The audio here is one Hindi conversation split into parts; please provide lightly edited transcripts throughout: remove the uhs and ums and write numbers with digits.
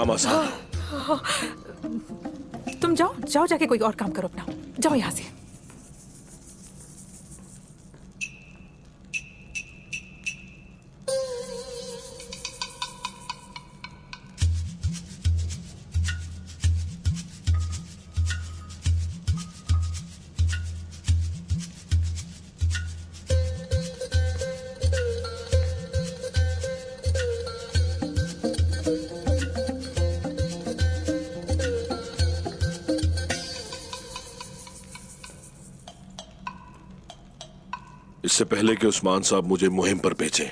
काम आसान हो। तुम जाओ जाओ, जाके कोई और काम करो अपना। जाओ यहाँ से। इससे पहले कि उस्मान साहब मुझे मुहिम पर भेजें,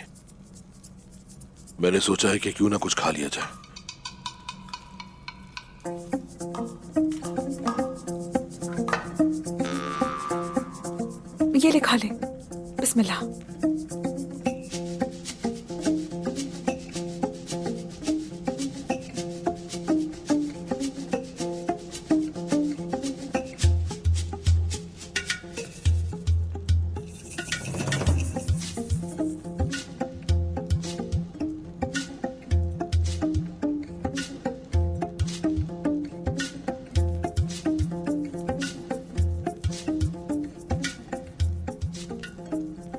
मैंने सोचा है कि क्यों ना कुछ खा लिया जाए। ये ले, खा ले। बिस्मिल्लाह।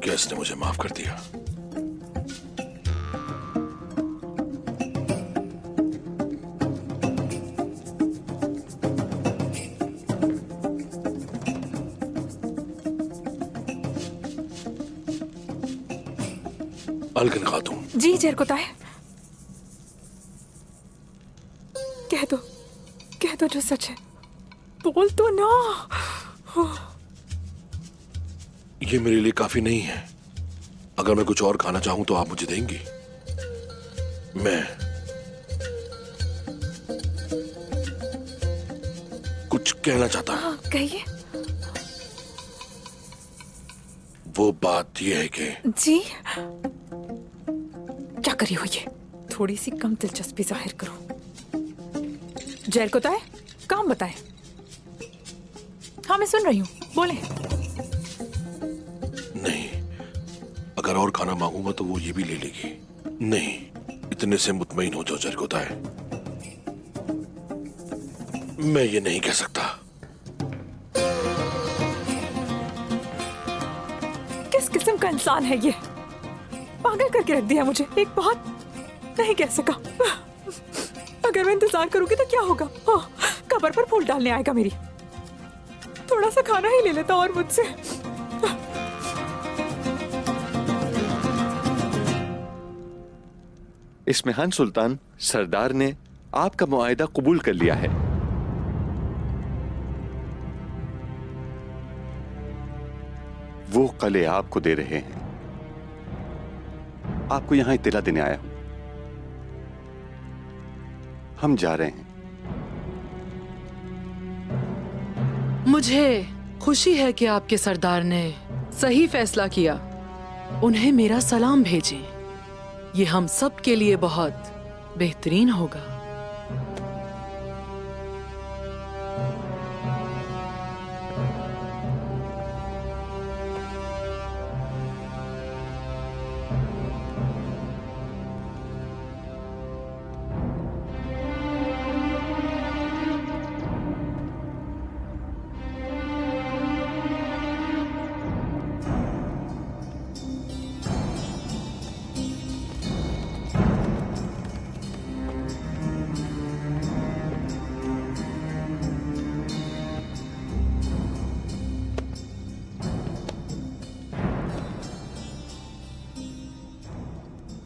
क्या इसने मुझे माफ कर दिया? अलगन खातून। जी जरकुताए, कह दो जो सच है। बोल तो ना। ये मेरे लिए काफी नहीं है। अगर मैं कुछ और खाना चाहूं तो आप मुझे देंगी? मैं कुछ कहना चाहता हूं। हाँ, कहिए। वो बात यह है कि जी, क्या करी हो ये? थोड़ी सी कम दिलचस्पी जाहिर करो। जरकुताए, काम बताए। हाँ, मैं सुन रही हूँ, बोले। नहीं, अगर और खाना मांगूंगा तो वो ये भी ले लेगी। नहीं, इतने से मुतमईन हो जाओ जरकुताए। मैं ये नहीं कह सकता। किस किस्म का इंसान है ये? पागल करके रख दिया मुझे। एक बात नहीं कह सका। अगर मैं इंतजार करूंगी तो क्या होगा? हाँ, कब्र पर फूल डालने आएगा मेरी। थोड़ा सा खाना ही ले लेता और मुझसे। इस्मिहान सुल्तान, सरदार ने आपका मुआहिदा कबूल कर लिया है। वो कले आपको दे रहे हैं। आपको यहां इत्तला देने आया हूं। हम जा रहे हैं। मुझे खुशी है कि आपके सरदार ने सही फैसला किया। उन्हें मेरा सलाम भेजें। ये हम सब के लिए बहुत बेहतरीन होगा।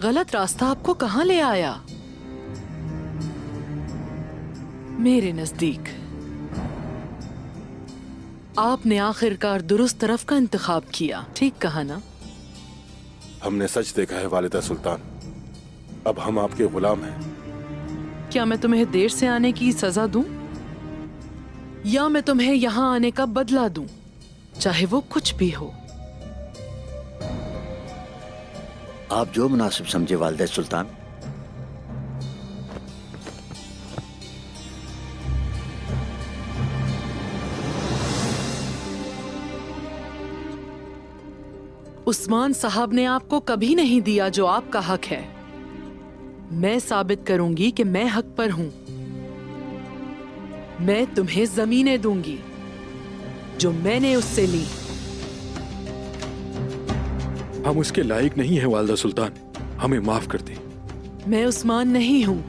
गलत रास्ता आपको कहां ले आया? मेरे नजदीक आपने आखिरकार दुरुस्त तरफ का इंतखाब किया। ठीक कहा ना? हमने सच देखा है वालिदा सुल्तान। अब हम आपके गुलाम हैं। क्या मैं तुम्हें देर से आने की सजा दूं? या मैं तुम्हें यहां आने का बदला दूं? चाहे वो कुछ भी हो। आप जो मुनासिब समझे वालिदा सुल्तान। उस्मान साहब ने आपको कभी नहीं दिया जो आपका हक है। मैं साबित करूंगी कि मैं हक पर हूं। मैं तुम्हें जमीनें दूंगी जो मैंने उससे ली। हम उसके लायक नहीं है वालिदा सुल्तान, हमें माफ कर दें। मैं उस्मान नहीं हूं,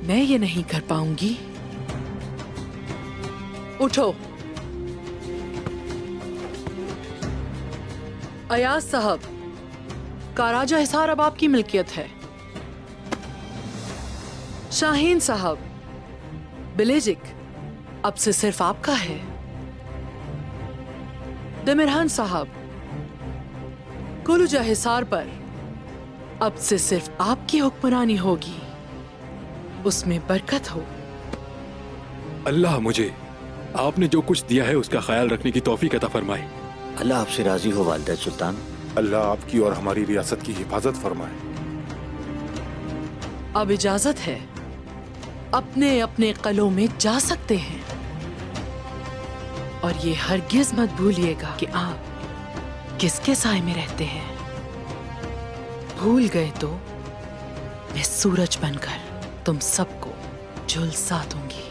मैं ये नहीं कर पाऊंगी। उठो। अयाज साहब, काराजा हिसार अब आपकी मिल्कियत है। शाहीन साहब, बिलेजिक अब से सिर्फ आपका है। दमिरहान साहब, कुलुजा हिसार पर अब से सिर्फ आपकी हुक्मरानी होगी, उसमें बरकत हो। अल्लाह मुझे आपने जो कुछ दिया है उसका ख्याल रखने की तौफीक अता फरमाए। अल्लाह आपसे राजी हो वालिदा सुल्तान। अल्लाह आपकी और हमारी रियासत की हिफाजत फरमाए। अब इजाजत है, अपने अपने कलों में जा सकते हैं। और ये हरगिज मत भूलिएगा कि आप किसके साए में रहते हैं। भूल गए तो मैं सूरज बनकर तुम सबको झुलसा दूंगी।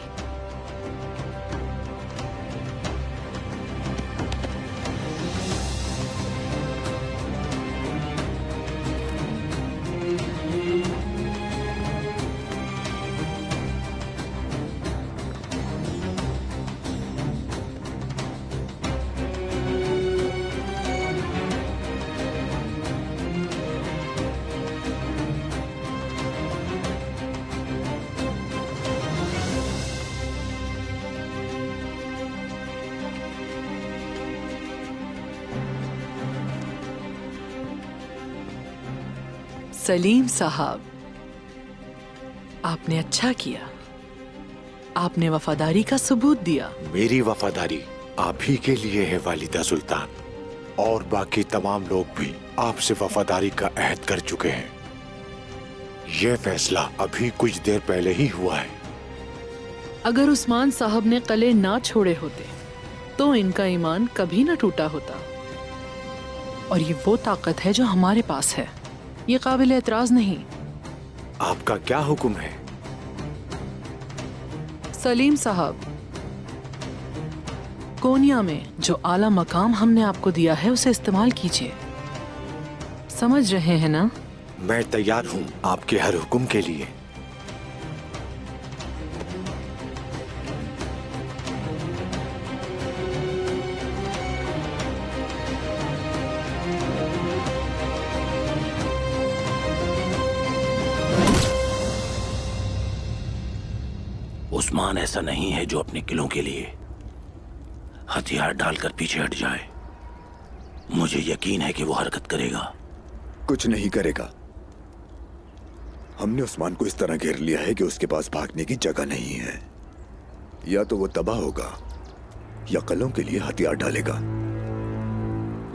सलीम साहब, आपने अच्छा किया, आपने वफादारी का सबूत दिया। मेरी वफादारी आप ही के लिए है वालिदा सुल्तान, और बाकी तमाम लोग भी आपसे वफादारी का अहद कर चुके हैं। यह फैसला अभी कुछ देर पहले ही हुआ है। अगर उस्मान साहब ने कले ना छोड़े होते तो इनका ईमान कभी ना टूटा होता। और ये वो ताकत है जो हमारे पास है, ये काबिल एतराज नहीं। आपका क्या हुक्म है? सलीम साहब, कोनिया में जो आला मकाम हमने आपको दिया है उसे इस्तेमाल कीजिए। समझ रहे हैं ना? मैं तैयार हूँ आपके हर हुक्म के लिए। उस्मान ऐसा नहीं है जो अपने किलों के लिए हथियार डालकर पीछे हट जाए। मुझे यकीन है कि वो हरकत करेगा। कुछ नहीं करेगा। हमने उस्मान को इस तरह घेर लिया है कि उसके पास भागने की जगह नहीं है। या तो वो तबाह होगा या कलों के लिए हथियार डालेगा।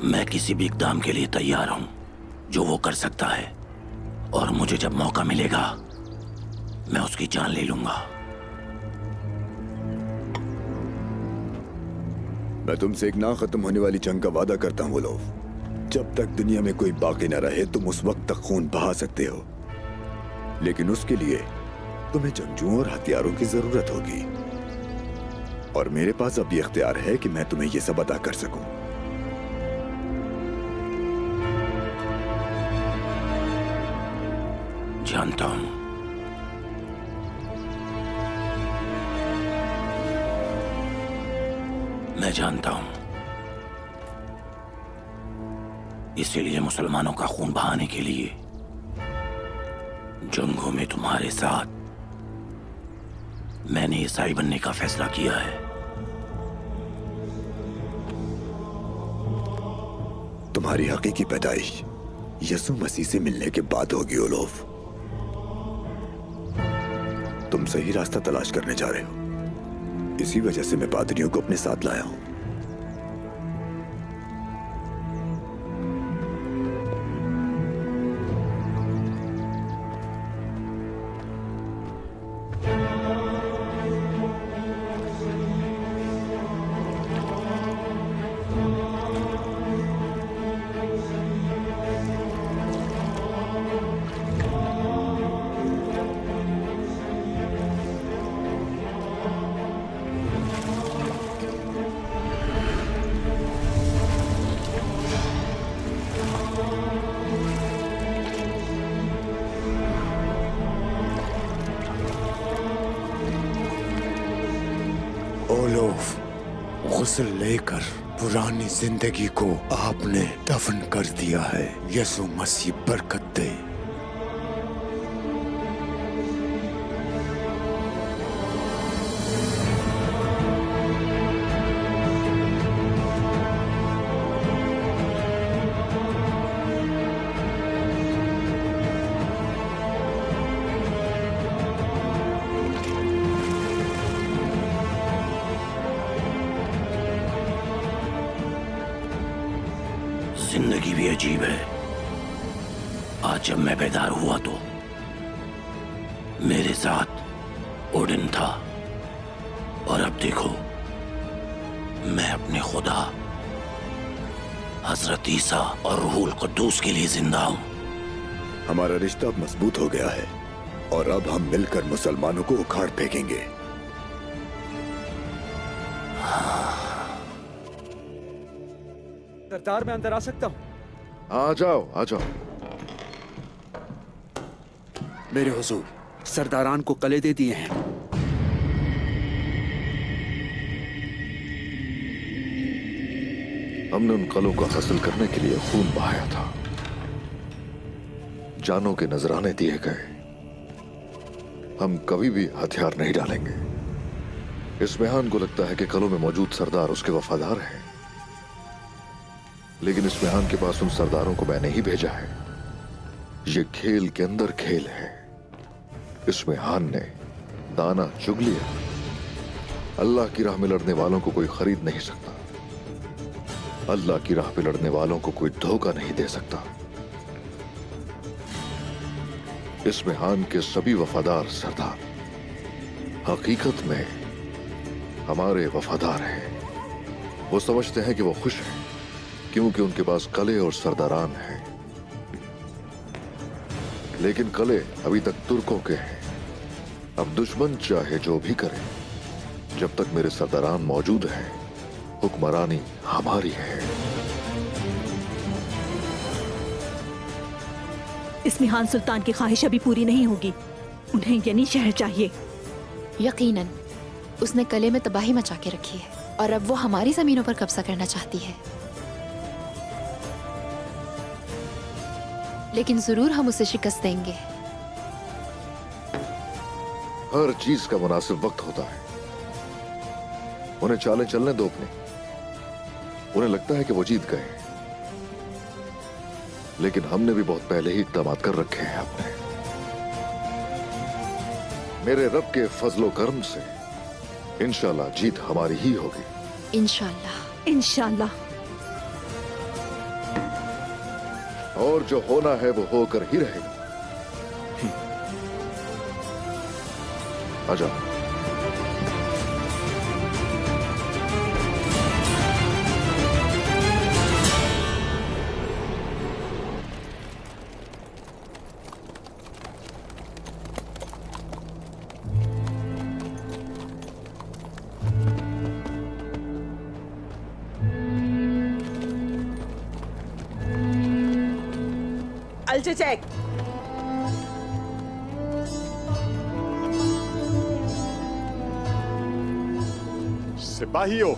मैं किसी भी इकदाम के लिए तैयार हूं जो वो कर सकता है, और मुझे जब मौका मिलेगा मैं उसकी जान ले लूंगा। मैं तुमसे एक ना खत्म होने वाली जंग का वादा करता हूं वोलोव। जब तक दुनिया में कोई बाकी न रहे तुम उस वक्त तक खून बहा सकते हो, लेकिन उसके लिए तुम्हें जंगजुओं और हथियारों की जरूरत होगी। और मेरे पास अब ये इख्तियार है कि मैं तुम्हें ये सब अदा कर सकूं। जानता हूं। मैं जानता हूं। इसीलिए मुसलमानों का खून बहाने के लिए जंगों में तुम्हारे साथ मैंने ईसाई बनने का फैसला किया है। तुम्हारी हकीकी पैदाइश यसु मसीह से मिलने के बाद होगी ओलोफ। तुम सही रास्ता तलाश करने जा रहे हो। इसी वजह से मैं पादरियों को अपने साथ लाया हूं। ओलोफ, गुस्ल लेकर पुरानी जिंदगी को आपने दफन कर दिया है। यसु मसीह बरकत दे। जिंदगी भी अजीब है। आज जब मैं बेदार हुआ तो मेरे साथ ओडिन था, और अब देखो मैं अपने खुदा हजरत ईसा और रूहुल कुद्दूस के लिए जिंदा हूं। हमारा रिश्ता अब मजबूत हो गया है और अब हम मिलकर मुसलमानों को उखाड़ फेंकेंगे। सरदार, मैं अंदर आ सकता हूँ? आ जाओ आ जाओ। मेरे हुजूर, सरदारान को कले दे दिए हैं। हमने उन कलों को हासिल करने के लिए खून बहाया था, जानों के नजराने दिए गए। हम कभी भी हथियार नहीं डालेंगे। इस मेहान को लगता है कि कलों में मौजूद सरदार उसके वफादार हैं, लेकिन इस मेहान के पास उन सरदारों को मैंने ही भेजा है। ये खेल के अंदर खेल है। इस मेहान ने दाना चुग लिया। अल्लाह की राह में लड़ने वालों को कोई खरीद नहीं सकता। अल्लाह की राह पे लड़ने वालों को कोई धोखा नहीं दे सकता। इस मेहान के सभी वफादार सरदार हकीकत में हमारे वफादार हैं। वो समझते हैं कि वो खुश हैं क्योंकि उनके पास कले और सरदारान हैं, लेकिन कले अभी तक तुर्कों के हैं। अब दुश्मन चाहे जो भी करे, जब तक मेरे सरदारान मौजूद हैं, हुक्मरानी हमारी है। इस मिहान सुल्तान की ख्वाहिश अभी पूरी नहीं होगी। उन्हें यानी शहर चाहिए। यकीनन उसने कले में तबाही मचा के रखी है और अब वो हमारी जमीनों पर कब्जा करना चाहती है, लेकिन जरूर हम उसे शिकस्त देंगे। हर चीज का मुनासिब वक्त होता है। उन्हें चालें चलने दो अपने। उन्हें लगता है कि वो जीत गए, लेकिन हमने भी बहुत पहले ही इक़दाम कर रखे हैं अपने। मेरे रब के फजलो करम से इंशाल्लाह जीत हमारी ही होगी। इंशाल्लाह। इंशाल्लाह। और जो होना है वो होकर ही रहेगा। आजा। अल्चेचेक, सिपाहियों,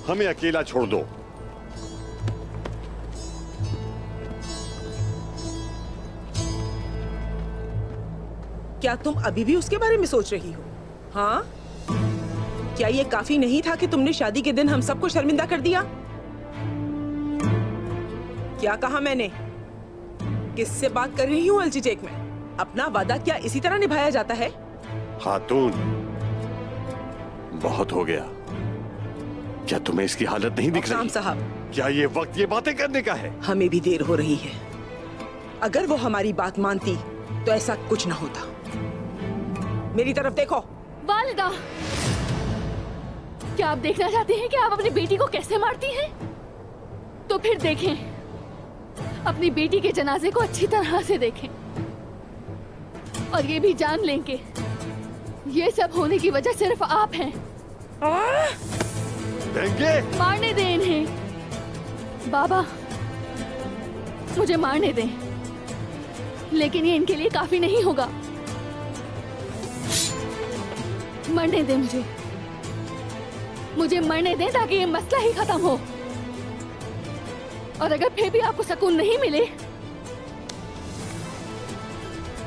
हमें अकेला छोड़ दो। क्या तुम अभी भी उसके बारे में सोच रही हो? हाँ, क्या ये काफी नहीं था कि तुमने शादी के दिन हम सबको शर्मिंदा कर दिया? क्या कहा मैंने? किससे बात कर रही हूँ अल्चेचेक में? अपना वादा क्या इसी तरह निभाया जाता है? खातून, बहुत हो गया। क्या तुम्हें इसकी हालत नहीं दिख रही? साहब, क्या ये वक्त ये बातें करने का है? हमें भी देर हो रही है। अगर वो हमारी बात मानती तो ऐसा कुछ ना होता। मेरी तरफ देखो। वालिदा, क्या आप देखना चाहते हैं कि आप अपनी बेटी को कैसे मारती हैं? तो फिर देखें, अपनी बेटी के जनाजे को अच्छी तरह से देखें और ये भी जान लें कि ये सब होने की वजह सिर्फ आप हैं। देंगे? मारने दें इन्हें। बाबा, मुझे मारने दें, लेकिन ये इनके लिए काफी नहीं होगा। मरने दे मुझे मरने दें ताकि ये मसला ही खत्म हो। और अगर फिर भी आपको सुकून नहीं मिले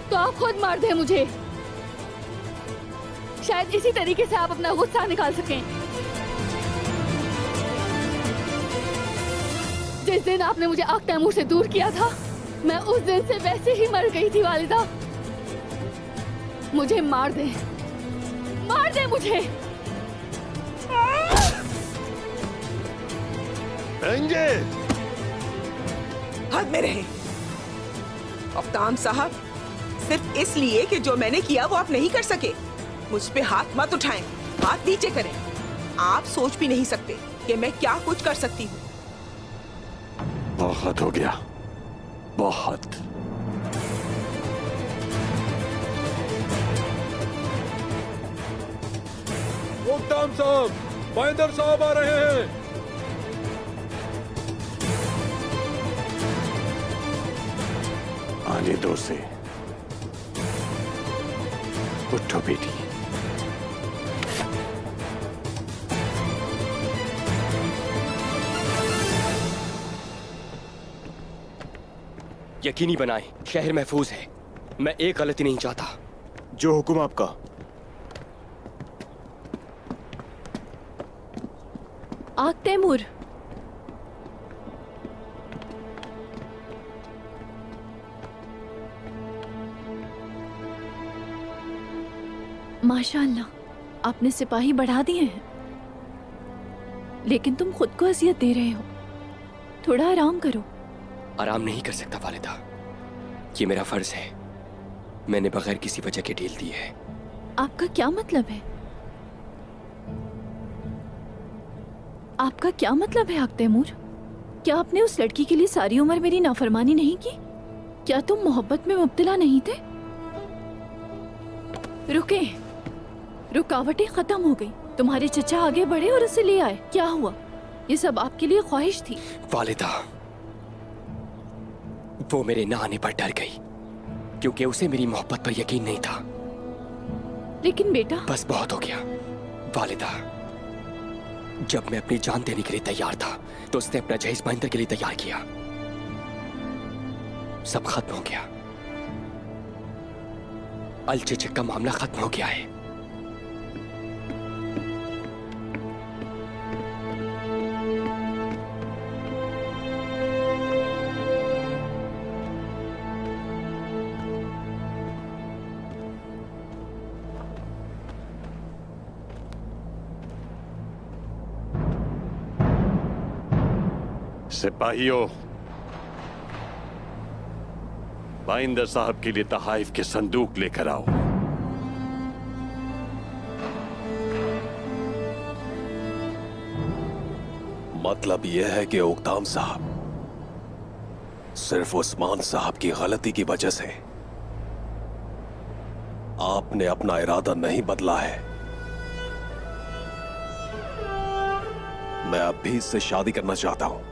तो आप खुद मार दें मुझे। शायद इसी तरीके से आप अपना गुस्सा निकाल सकें। जिस दिन आपने मुझे आग तैमूर से दूर किया था, मैं उस दिन से वैसे ही मर गई थी वालिदा। मुझे मार दे मुझे। हद में रहे अफ्ताम साहब, सिर्फ इसलिए कि जो मैंने किया वो आप नहीं कर सके। मुझ पे हाथ मत उठाएं, हाथ नीचे करें। आप सोच भी नहीं सकते कि मैं क्या कुछ कर सकती हूँ। बहुत हो गया, बहुत। मुक्ताम साहब, महेंद्र साहब आ रहे हैं। आने दो से। उठो बेटी। यकीनी बनाएं, शहर महफूज है। मैं एक गलती नहीं चाहता। जो हुक्म आपका। आग तैमूर, माशाअल्लाह, आपने सिपाही बढ़ा दिए हैं, लेकिन तुम खुद को अजियत दे रहे हो। थोड़ा आराम करो। आराम नहीं कर सकता वालिदा, ये मेरा फर्ज है। मैंने बगैर किसी वजह के डील दी है। आपका क्या मतलब है? आपका क्या मतलब है आग तैमूर? क्या आपने उस लड़की के लिए सारी उम्र मेरी नाफरमानी नहीं की? क्या तुम मोहब्बत में मुब्तला नहीं थे? रुके, रुकावटें खत्म हो गई। तुम्हारे चचा आगे बढ़े और उसे ले आए। क्या हुआ? ये सब आपके लिए ख्वाहिश थी। वालिदा, वो मेरे न आने पर डर गई क्योंकि उसे मेरी मोहब्बत पर यकीन नहीं था। लेकिन बेटा, बस बहुत हो गया वालिदा। जब मैं अपनी जान देने के लिए तैयार था तो उसने अपना जहेज महेंद्र के लिए तैयार किया। सब खत्म हो गया। अलचेचक का मामला खत्म हो गया है। सिपाहियों, बाइंदर साहब के लिए तहाइफ के संदूक लेकर आओ। मतलब यह है कि उक्ताम साहब, सिर्फ उस्मान साहब की गलती की वजह से आपने अपना इरादा नहीं बदला है। मैं अब भी इससे शादी करना चाहता हूं।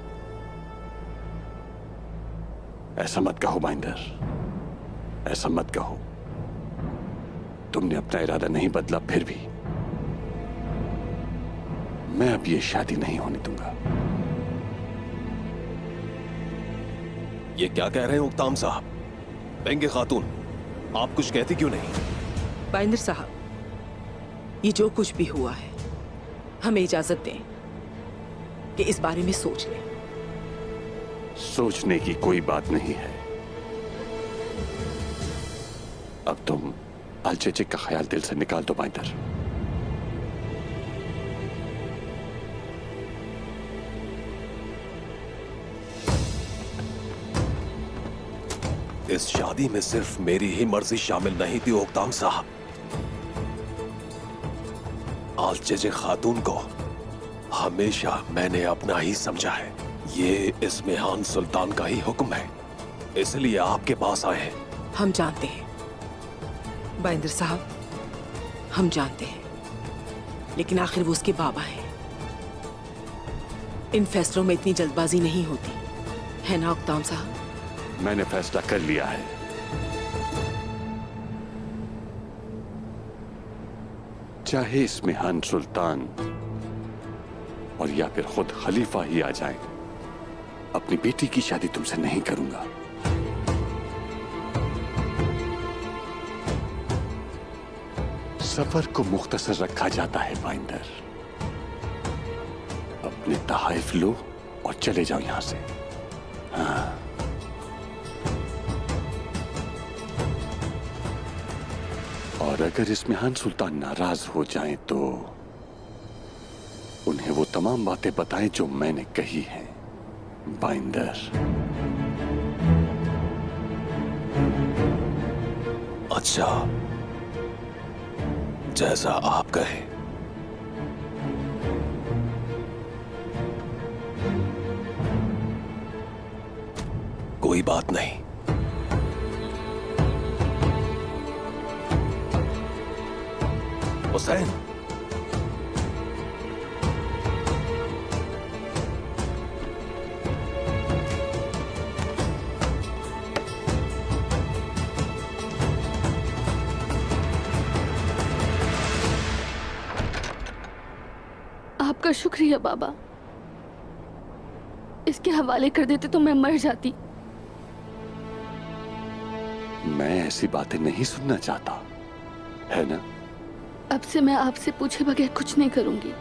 ऐसा मत कहो बाइंदर, ऐसा मत कहो। तुमने अपना इरादा नहीं बदला, फिर भी मैं अब ये शादी नहीं होने दूंगा। ये क्या कह रहे हैं उक्ताम साहब? बेंगे खातून, आप कुछ कहते क्यों नहीं? बाइंदर साहब, ये जो कुछ भी हुआ है, हमें इजाजत दें कि इस बारे में सोच लें। सोचने की कोई बात नहीं है। अब तुम अलचेचिक का ख्याल दिल से निकाल दो बाइंदर। इस शादी में सिर्फ मेरी ही मर्जी शामिल नहीं थी उक्ताम साहब। आलचेचे खातून को हमेशा मैंने अपना ही समझा है। ये इस्मेहान सुल्तान का ही हुक्म है, इसलिए आपके पास आए हैं। हम जानते हैं बाइंदर साहब, हम जानते हैं, लेकिन आखिर वो उसके बाबा हैं। इन फैसलों में इतनी जल्दबाजी नहीं होती है ना उक्ताम साहब? मैंने फैसला कर लिया है। चाहे इस्मिहान सुल्तान और या फिर खुद खलीफा ही आ जाए, अपनी बेटी की शादी तुमसे नहीं करूंगा। सफर को मुख्तसर रखा जाता है बाइंदर। अपने तहाइफ लो और चले जाओ यहां से। हाँ। और अगर इस्मिहान सुल्तान नाराज हो जाएं तो उन्हें वो तमाम बातें बताएं जो मैंने कही हैं बाइंदर। अच्छा, जैसा आप कहे। कोई बात नहीं। हुसैन, आपका शुक्रिया बाबा। इसके हवाले कर देते तो मैं मर जाती। मैं ऐसी बातें नहीं सुनना चाहता, है ना? अब से मैं आपसे पूछे बगैर कुछ नहीं करूंगी।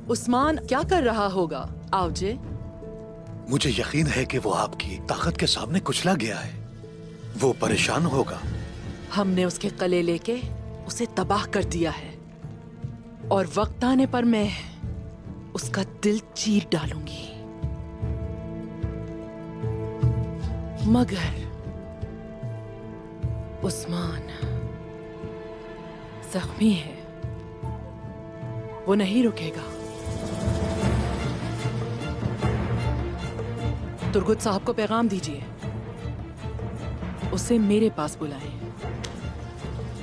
उस्मान क्या कर रहा होगा? आवजे, मुझे यकीन है कि वो आपकी ताकत के सामने कुचला गया है। वो परेशान होगा। हमने उसके कले लेके उसे तबाह कर दिया है और वक्त आने पर मैं उसका दिल चीर डालूंगी। मगर उस्मान जख्मी है, वो नहीं रुकेगा। तुर्गुत साहब को पैगाम दीजिए, उसे मेरे पास बुलाएं।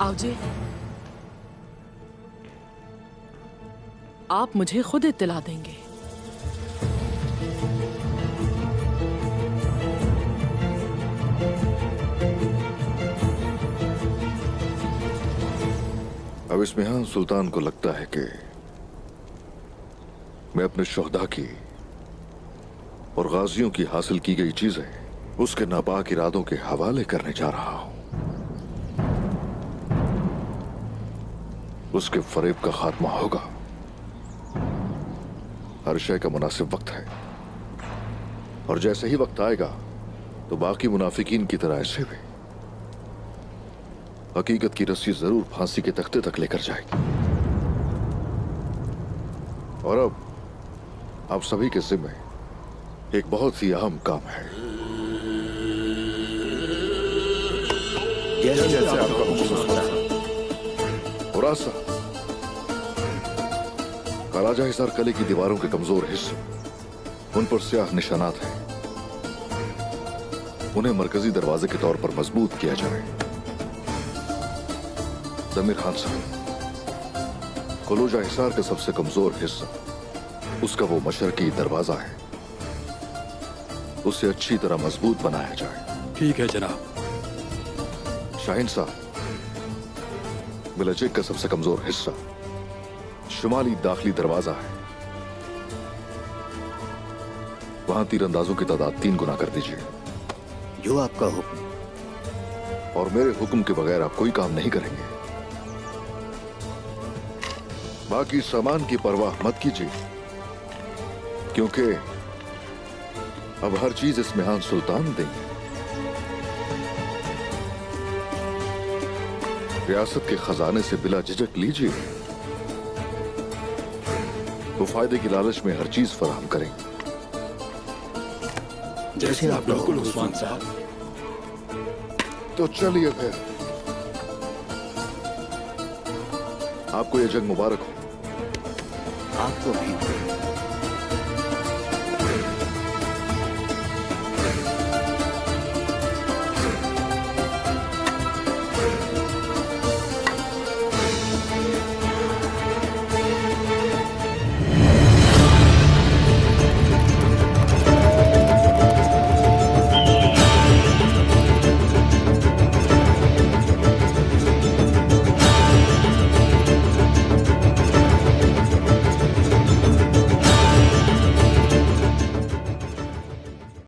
आवजे, आप मुझे खुद इत्तला देंगे। अब इस्मिहान सुल्तान को लगता है कि मैं अपने शोहदा की और गाजियों की हासिल की गई चीजें उसके नापाक इरादों के हवाले करने जा रहा हूं। उसके फरेब का खात्मा होगा। हर शय का मुनासिब वक्त है, और जैसे ही वक्त आएगा तो बाकी मुनाफिकीन की तरह ऐसे भी हकीकत की रस्सी जरूर फांसी के तख्ते तक लेकर जाएगी। और अब आप सभी के जिम्मे एक बहुत ही अहम काम है। जैसे आपका हुक्म है। हुरासा, काराजा हिसार किले की दीवारों के कमजोर हिस्से, उन पर स्याह निशानात हैं। उन्हें मरकजी दरवाजे के तौर पर मजबूत किया जाए। जमीर खान साहब, कलूजा हिसार का सबसे कमजोर हिस्सा, उसका वो मशरकी दरवाजा है, उसे अच्छी तरह मजबूत बनाया जाए। ठीक है जनाब। शाहीन साहब, बिलचिक का सबसे कमजोर हिस्सा शुमाली दाखिली दरवाजा है, वहां तीरंदाजों की तादाद 3 गुना कर दीजिए। जो आपका हुक्म। और मेरे हुक्म के बगैर आप कोई काम नहीं करेंगे। बाकी सामान की परवाह मत कीजिए, क्योंकि अब हर चीज इसमेहान सुल्तान देंगे। रियासत के खजाने से बिला झिझक लीजिए, वो फायदे की लालच में हर चीज फराहम करेंगे। जैसे आप बिल्कुल उस्मान साहब। तो चलिए फिर, आपको यह जंग मुबारक हो। आपको भी।